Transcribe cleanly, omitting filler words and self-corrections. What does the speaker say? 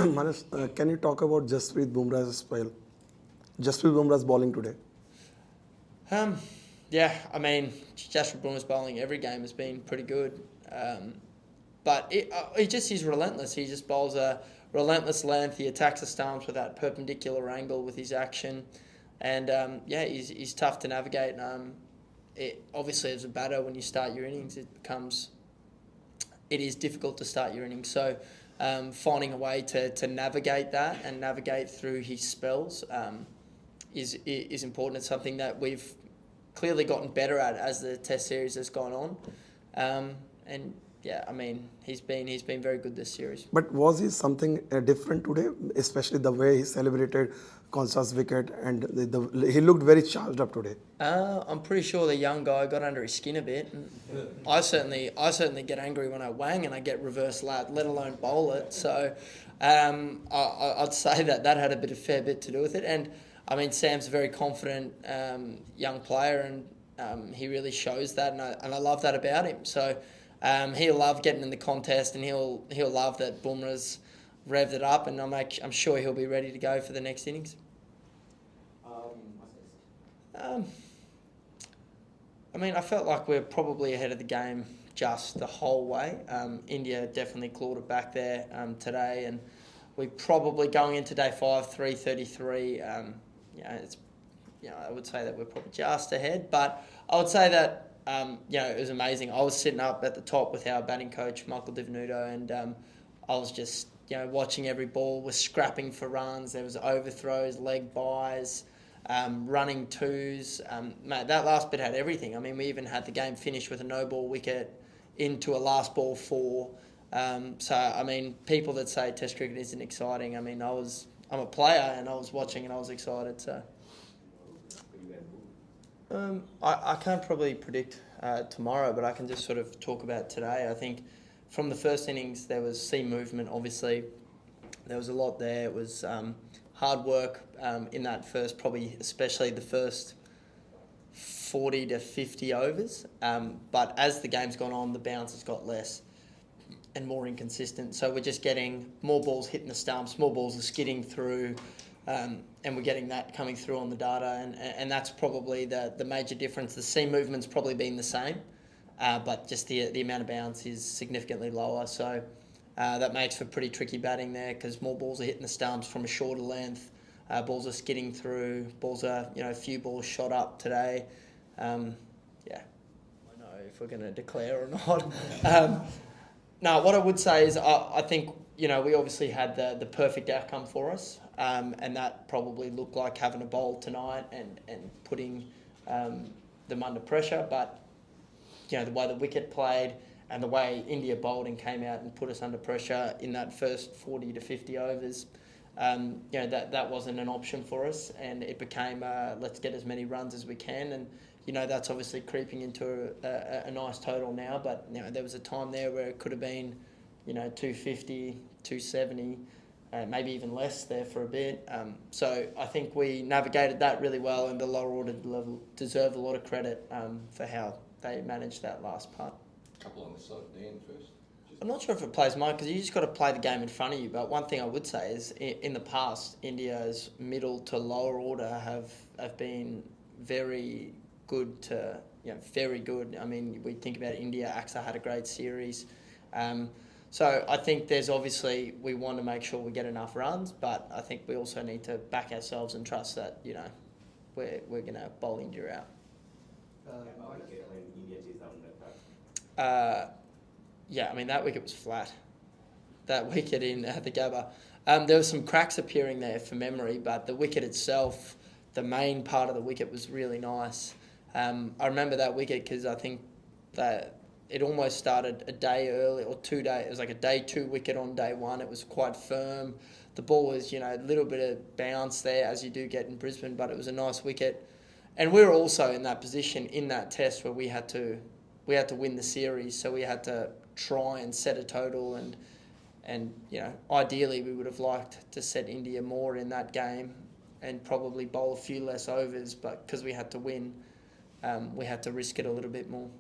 Manas, can you talk about Bumrah's spell? Jasprit Bumrah's bowling today. Um, yeah, I mean, Jasper Bumrah's bowling every game has been pretty good. But he just is relentless. He just bowls a relentless length. He attacks the stumps with that perpendicular angle with his action. And yeah, he's tough to navigate. Obviously, as a batter, when you start your innings, it is difficult to start your innings. So finding a way to navigate that and navigate through his spells is important. It's something that we've clearly gotten better at as the Test series has gone on. And yeah, I mean, he's been very good this series. But was he something different today, especially the way he celebrated Constant's wicket, and he looked very charged up today. I'm pretty sure the young guy got under his skin a bit. I certainly get angry when I wang and I get reverse let alone bowl it. So I'd say that had a fair bit to do with it. And I mean, Sam's a very confident young player, and he really shows that, and I love that about him. So he'll love getting in the contest, and he'll love that Bumrah's revved it up, and I'm sure he'll be ready to go for the next innings. I mean, I felt like we're probably ahead of the game just the whole way. India definitely clawed it back there today, and we probably going into day 5, 3:33. I would say that we're probably just ahead, but I would say that it was amazing. I was sitting up at the top with our batting coach Michael Divenuto, and I was just watching every ball. Was scrapping for runs. There was overthrows, leg byes. Running twos. Mate, that last bit had everything. I mean, we even had the game finished with a no-ball wicket into a last ball 4. So, I mean, people that say Test cricket isn't exciting, I mean, I'm a player and I was watching and I was excited. So, I can't probably predict tomorrow, but I can just sort of talk about today. I think from the first innings, there was seam movement, obviously. There was a lot there. It was hard work in that first, probably especially the first 40 to 50 overs. But as the game's gone on, the bounce has got less and more inconsistent. So we're just getting more balls hitting the stumps, more balls are skidding through, and we're getting that coming through on the data. And that's probably the major difference. The seam movement's probably been the same, but just the amount of bounce is significantly lower. So that makes for pretty tricky batting there because more balls are hitting the stumps from a shorter length. Balls are skidding through. Balls are, a few balls shot up today. I don't know if we're going to declare or not. No, what I would say is I think, we obviously had the perfect outcome for us. And that probably looked like having a bowl tonight and putting them under pressure. But, the way the wicket played and the way India bowled and came out and put us under pressure in that first 40 to 50 overs, that wasn't an option for us, and it became let's get as many runs as we can, and that's obviously creeping into a nice total now. But there was a time there where it could have been 250, 270, maybe even less there for a bit. So I think we navigated that really well, and the lower order level deserve a lot of credit for how they managed that last part. Couple on the side, Dan first. I'm not sure if it plays much because you just got to play the game in front of you. But one thing I would say is in the past, India's middle to lower order have been very good to, very good. I mean, we think about India, AXA had a great series. So I think there's obviously, we want to make sure we get enough runs, but I think we also need to back ourselves and trust that, we're going to bowl India out. Yeah, I mean, that wicket was flat. That wicket in the Gabba. There were some cracks appearing there for memory, but the wicket itself, the main part of the wicket was really nice. I remember that wicket because I think that it almost started a day early or 2 days. It was like a day 2 wicket on day 1. It was quite firm. The ball was, a little bit of bounce there as you do get in Brisbane, but it was a nice wicket. And we were also in that position in that test where we had to win the series, so we had to try and set a total, and ideally we would have liked to set India more in that game and probably bowl a few less overs, but because we had to win, we had to risk it a little bit more.